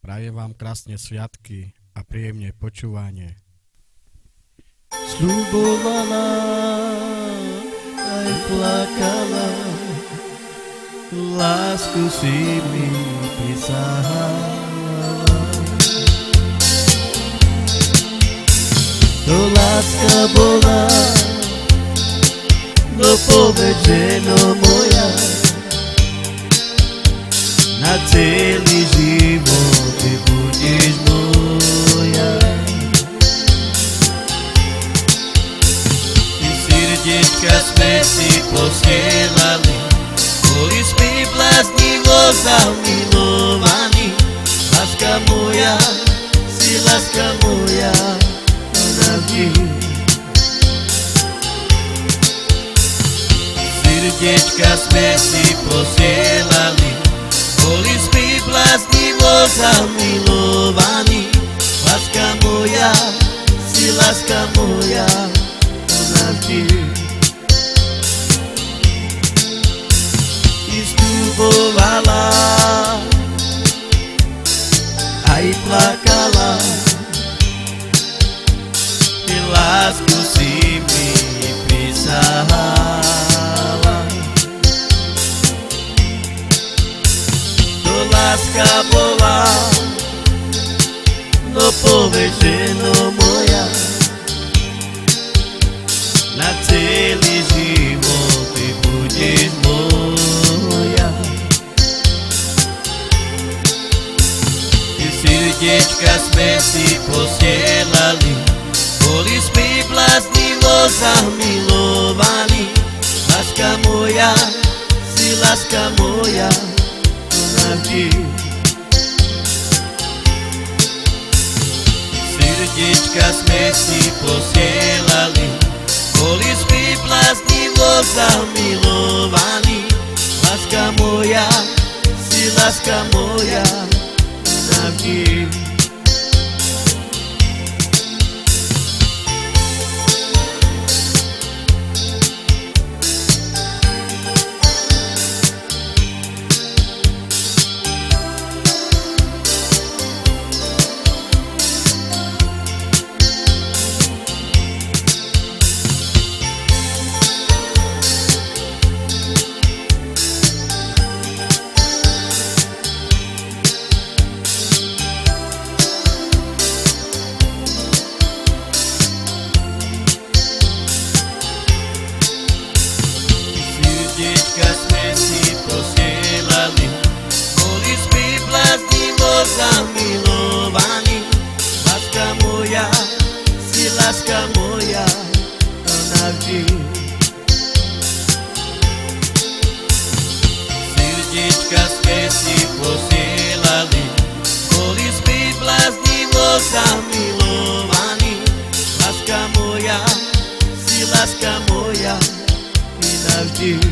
Prajem vám krásne sviatky a príjemne počúvanie. Sľubovala aj plakala, lásku si mi prisahala. To láska bola, no povedz, ženo moja, na celý život ty budeš moja. Srdiečka sme si posielali, boli sme bláznivo zamilovaní. Láska moja, si láska moja navždy. Srdiečka sme si posielali, boli sme bláznivo zamilovaní. Láska moja, si láska moja navždy. I sľubovala, aj plakala, ty lásku si mi prisahala. To láska bola, no povedz, ženo moja, na celý život ty budeš moja. Ty srdiečka sme si posielali, boli sme bláznivo zamilovaní. Láska moja, si láska moja navždy. Srdiečka sme si posielali, boli sme bláznivo zamilovaní. Láska moja, si láska moja navždy. Srdiečka sme si posielali, boli sme bláznivo zamilovaní. Láska moja, si láska moja navždy. Srdiečka sme si posielali, boli sme bláznivo zamilovaní. Láska moja, si láska moja navždy.